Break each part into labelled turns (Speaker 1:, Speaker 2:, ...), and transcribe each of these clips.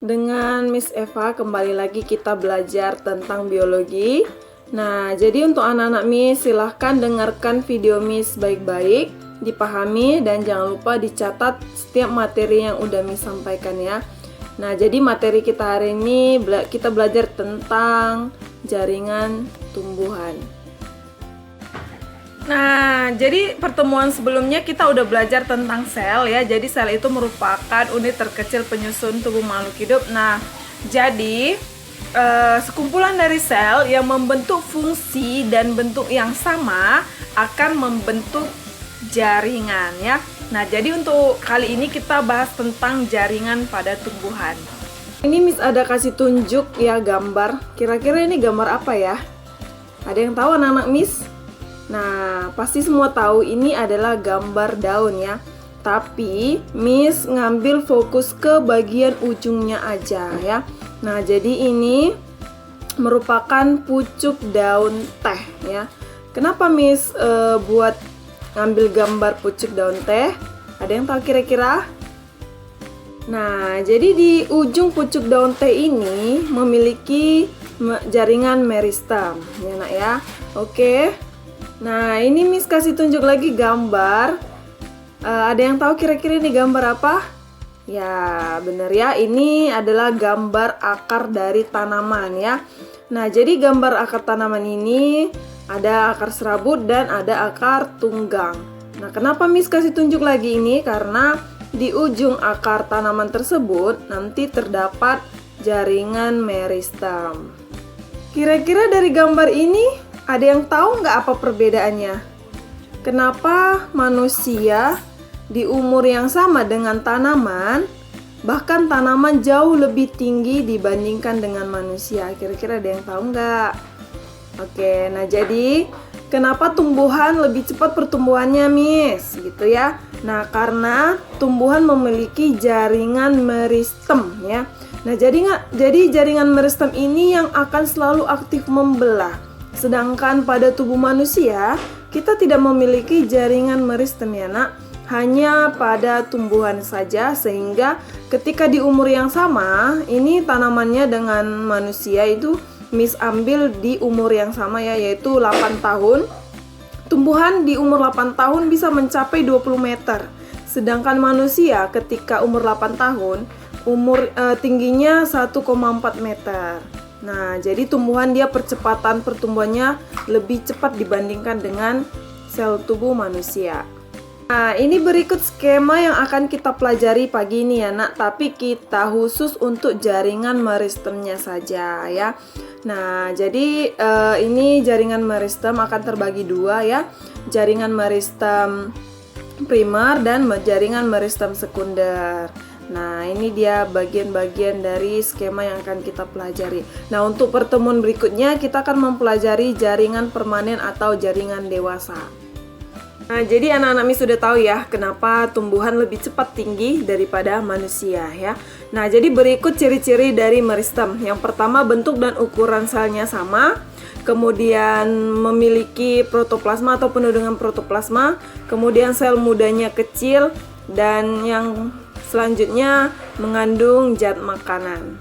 Speaker 1: Dengan Miss Eva kembali lagi kita belajar tentang biologi. Nah, jadi untuk anak-anak Miss silahkan dengarkan video Miss baik-baik, dipahami dan jangan lupa dicatat setiap materi yang udah Miss sampaikan ya. Nah, jadi materi kita hari ini kita belajar tentang jaringan tumbuhan. Nah, jadi pertemuan sebelumnya kita udah belajar tentang sel ya. Jadi sel itu merupakan unit terkecil penyusun tubuh makhluk hidup. Nah, jadi sekumpulan dari sel yang membentuk fungsi dan bentuk yang sama akan membentuk jaringan ya. Nah, jadi untuk kali ini kita bahas tentang jaringan pada tumbuhan. Ini Miss ada kasih tunjuk ya gambar. Kira-kira ini gambar apa ya? Ada yang tahu anak-anak Miss? Nah, pasti semua tahu ini adalah gambar daun ya. Tapi Miss ngambil fokus ke bagian ujungnya aja ya. Nah, jadi ini merupakan pucuk daun teh ya. Kenapa Miss buat ngambil gambar pucuk daun teh? Ada yang tahu kira-kira? Nah, jadi di ujung pucuk daun teh ini memiliki jaringan meristem ya nak ya. Oke. Nah, ini Miss kasih tunjuk lagi gambar. Ada yang tahu kira-kira ini gambar apa? Ya, bener ya. Ini adalah gambar akar dari tanaman ya. Nah, jadi gambar akar tanaman ini ada akar serabut dan ada akar tunggang. Nah, kenapa Miss kasih tunjuk lagi ini? Karena di ujung akar tanaman tersebut nanti terdapat jaringan meristem. Kira-kira dari gambar ini ada yang tahu nggak apa perbedaannya? Kenapa manusia di umur yang sama dengan tanaman, bahkan tanaman jauh lebih tinggi dibandingkan dengan manusia? Kira-kira ada yang tahu nggak? Oke, nah jadi kenapa tumbuhan lebih cepat pertumbuhannya, Miss? Gitu ya. Nah, karena tumbuhan memiliki jaringan meristem ya. Nah, jadi jaringan meristem ini yang akan selalu aktif membelah. Sedangkan pada tubuh manusia, kita tidak memiliki jaringan meristem ya nak, hanya pada tumbuhan saja, sehingga ketika di umur yang sama, ini tanamannya dengan manusia itu Miss ambil di umur yang sama ya, yaitu 8 tahun. Tumbuhan di umur 8 tahun bisa mencapai 20 meter. Sedangkan manusia ketika umur 8 tahun, tingginya 1,4 meter. Nah, jadi tumbuhan dia percepatan pertumbuhannya lebih cepat dibandingkan dengan sel tubuh manusia. Nah, ini berikut skema yang akan kita pelajari pagi ini ya nak, tapi kita khusus untuk jaringan meristemnya saja ya. Nah, jadi ini jaringan meristem akan terbagi dua ya. Jaringan meristem primer dan jaringan meristem sekunder. Nah, ini dia bagian-bagian dari skema yang akan kita pelajari. Nah, untuk pertemuan berikutnya kita akan mempelajari jaringan permanen atau jaringan dewasa. Nah, jadi anak-anak Miss sudah tahu ya kenapa tumbuhan lebih cepat tinggi daripada manusia ya. Nah, jadi berikut ciri-ciri dari meristem. Yang pertama, bentuk dan ukuran selnya sama. Kemudian memiliki protoplasma atau penuh dengan protoplasma. Kemudian sel mudanya kecil. Dan yang selanjutnya mengandung zat makanan.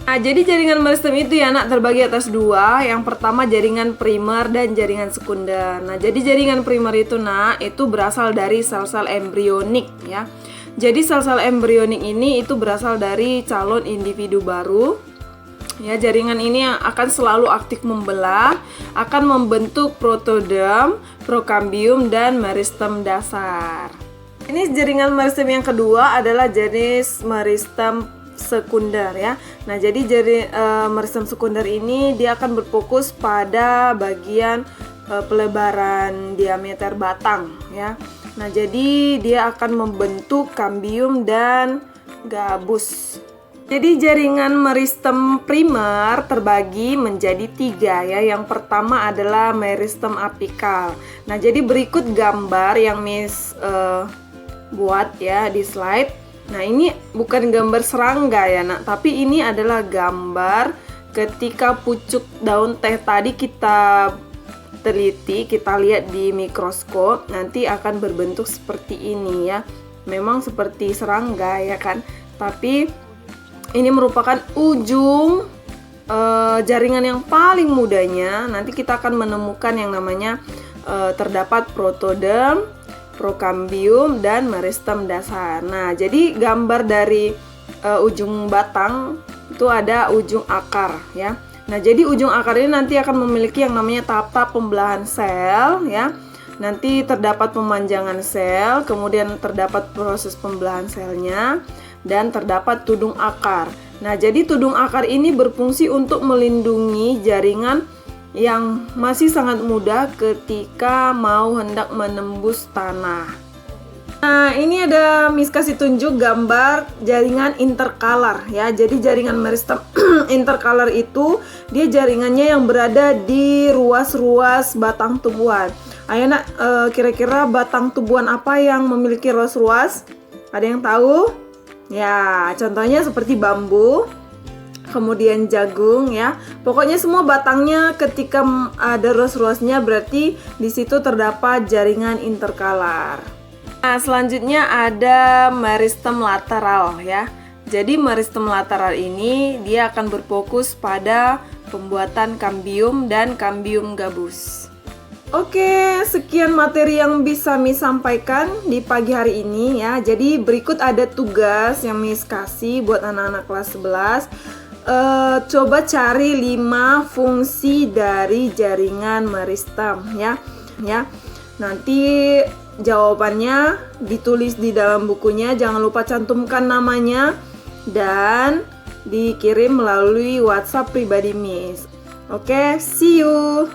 Speaker 1: Nah, jadi jaringan meristem itu ya nak terbagi atas dua. Yang pertama jaringan primer dan jaringan sekunder. Nah, jadi jaringan primer itu nak itu berasal dari sel-sel embrionik ya. Jadi sel-sel embrionik ini itu berasal dari calon individu baru. Ya, jaringan ini yang akan selalu aktif membelah, akan membentuk protoderm, prokambium dan meristem dasar. Ini jaringan meristem yang kedua adalah jenis meristem sekunder ya. Nah, jadi meristem sekunder ini dia akan berfokus pada bagian pelebaran diameter batang ya. Nah, jadi dia akan membentuk kambium dan gabus. Jadi jaringan meristem primer terbagi menjadi 3 ya. Yang pertama adalah meristem apikal. Nah, jadi berikut gambar yang Miss buat ya di slide. Nah, ini bukan gambar serangga ya nak, tapi ini adalah gambar ketika pucuk daun teh tadi kita teliti, kita lihat di mikroskop, nanti akan berbentuk seperti ini ya. Memang seperti serangga ya kan, tapi ini merupakan ujung jaringan yang paling mudanya. Nanti kita akan menemukan yang namanya terdapat protoderm, prokambium, dan meristem dasar. Nah, jadi gambar dari ujung batang itu ada ujung akar ya. Nah, jadi ujung akar ini nanti akan memiliki yang namanya tahap-tahap pembelahan sel ya. Nanti terdapat pemanjangan sel, kemudian terdapat proses pembelahan selnya, dan terdapat tudung akar. Nah, jadi tudung akar ini berfungsi untuk melindungi jaringan yang masih sangat muda ketika mau hendak menembus tanah. Nah, ini ada Miss kasih tunjuk gambar jaringan interkalar ya. Jadi jaringan meristem interkalar itu dia jaringannya yang berada di ruas-ruas batang tumbuhan. Ayo nak, kira-kira batang tumbuhan apa yang memiliki ruas-ruas? Ada yang tahu? Ya, contohnya seperti bambu, kemudian jagung ya. Pokoknya semua batangnya ketika ada ruas-ruasnya berarti di situ terdapat jaringan interkalar. Nah, selanjutnya ada meristem lateral ya. Jadi meristem lateral ini dia akan berfokus pada pembuatan kambium dan kambium gabus. Oke, sekian materi yang bisa Miss sampaikan di pagi hari ini ya. Jadi berikut ada tugas yang Miss kasih buat anak-anak kelas 11. Coba cari 5 fungsi dari jaringan meristem ya. Nanti jawabannya ditulis di dalam bukunya, jangan lupa cantumkan namanya dan dikirim melalui WhatsApp pribadi Miss. Oke, see you.